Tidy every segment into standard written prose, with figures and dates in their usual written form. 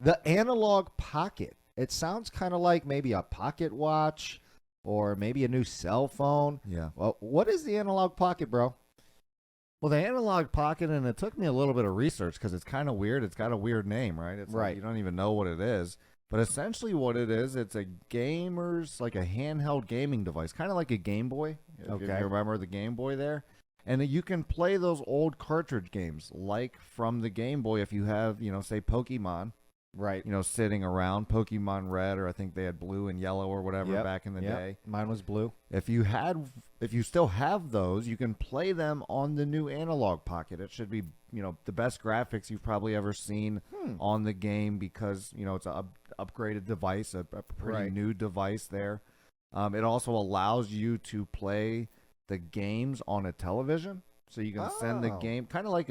The Analog Pocket. It sounds kind of like maybe a pocket watch or maybe a new cell phone. Yeah. Well, what is the Analog Pocket, bro? Well, the Analog Pocket, and it took me a little bit of research because it's kind of weird. It's got a weird name, right? It's Right. like you don't even know what it is. But essentially, what it is, it's a like a handheld gaming device, kind of like a Game Boy. If you Okay. remember the Game Boy there, and you can play those old cartridge games, like from the Game Boy. If you have, say Pokemon, Right. sitting around Pokemon Red, or I think they had Blue and Yellow or whatever Yep, back in the yep. day. Mine was blue. If you still have those, you can play them on the new Analog Pocket. It should be, the best graphics you've probably ever seen on the game because, it's an upgraded device, a pretty Right. new device there. It also allows you to play the games on a television, so you can send the Oh. game kind of like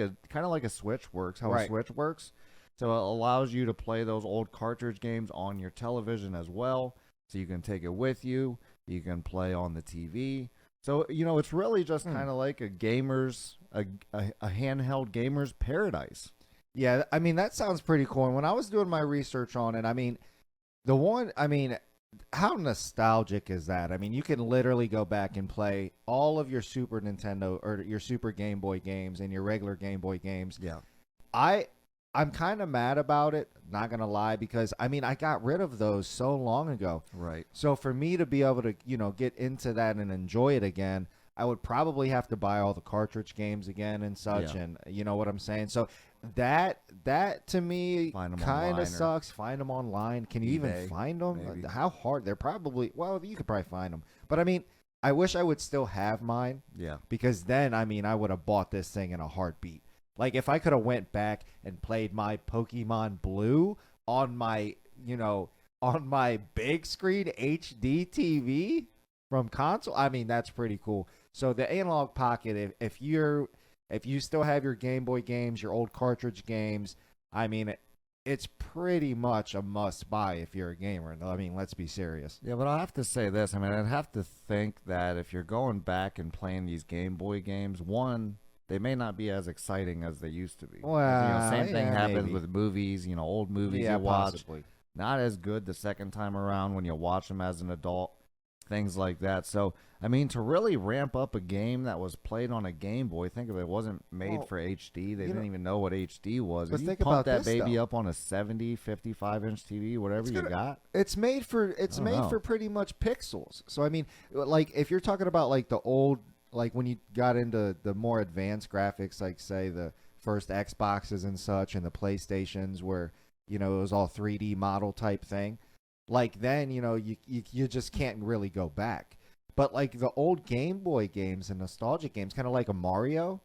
a Switch works, how a Right. Switch works. So it allows you to play those old cartridge games on your television as well. So you can take it with you. You can play on the TV. So, it's really just kind of like a handheld gamer's paradise. Yeah, I mean, that sounds pretty cool. And when I was doing my research on it, how nostalgic is that? I mean, you can literally go back and play all of your Super Nintendo or your Super Game Boy games and your regular Game Boy games. Yeah. I'm kind of mad about it, not going to lie, because I got rid of those so long ago. Right. So for me to be able to, get into that and enjoy it again, I would probably have to buy all the cartridge games again and such. Yeah. And you know what I'm saying? So that to me Find 'em kind online or of sucks. Find them online. Can you even eBay, find them? maybe. How hard? They're probably, well, you could probably find them. But I wish I would still have mine, Yeah. because then, I would have bought this thing in a heartbeat. Like, if I could have went back and played my Pokemon Blue on my, on my big screen HD TV from console, that's pretty cool. So the Analog Pocket, if you still have your Game Boy games, your old cartridge games, it's pretty much a must buy if you're a gamer. Let's be serious. Yeah, but I'll have to say this. I'd have to think that if you're going back and playing these Game Boy games, one, they may not be as exciting as they used to be. 'Cause, Well, same thing yeah, happens maybe. with movies, old movies Yeah, you watch. possibly. Not as good the second time around when you watch them as an adult, things like that. So, to really ramp up a game that was played on a Game Boy, think of it, wasn't made Well, for HD. They you didn't know- even know what HD was. But If you think pump about that this, baby though. up on a 70, 55-inch TV, whatever you got. It's made for don't know. pretty much pixels. So like, if you're talking about like the old, like when you got into the more advanced graphics, like say the first Xboxes and such, and the PlayStations, where it was all 3D model type thing. Like then, you just can't really go back. But like the old Game Boy games and nostalgic games, kind of like a Mario,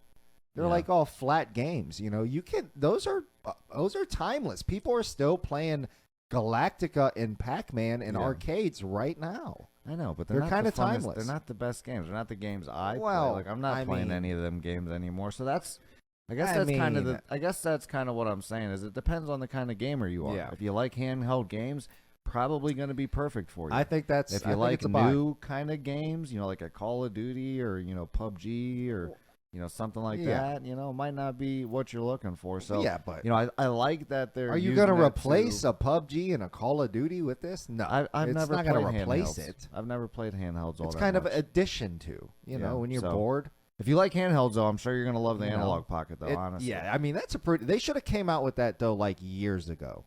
they're Yeah. like all flat games. You can those are timeless. People are still playing Galactica and Pac-Man in Yeah. arcades right now. I know, but They're not kinda the funnest- timeless. They're not the best games. They're not the games I Well, play. Like I'm not I playing mean- any of them games anymore. So that's, I guess I that's kind of mean- I guess that's kind of what I'm saying. Is it depends on the kind of gamer you are. Yeah. If you like handheld games, probably going to be perfect for you. I think that's if I you think like it's a buy. new kind of games, like a Call of Duty or PUBG or something like Yeah. that, it might not be what you're looking for. So Yeah, but I like that they're. are you going to replace a PUBG and a Call of Duty with this? No, I've it's never not played gonna replace handhelds. it. I've never played handhelds all It's that kind of much. an addition to, Yeah, when you're so- bored. If you like handhelds, though, I'm sure you're going to love the You know, Analog Pocket, though, honestly. Yeah, that's a pretty. They should have came out with that though, like years ago.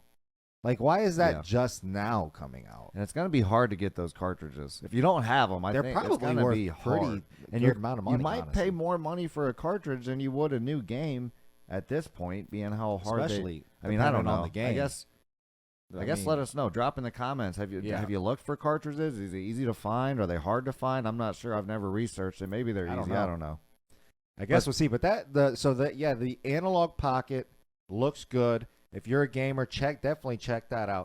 Like, why is that Yeah. just now coming out? And it's going to be hard to get those cartridges. If you don't have them, I They're think it's probably going to worth be pretty hard. good you're- amount of money. You might honestly. pay more money for a cartridge than you would a new game at this point, being how hard especially. I mean, I don't depending know. on the game. I guess let us know. Drop in the comments. Have you looked for cartridges? Is it easy to find? Are they hard to find? I'm not sure. I've never researched it. Maybe they're I don't easy. know. I don't know. I guess we'll see. But the Analog Pocket looks good. If you're a gamer, definitely check that out.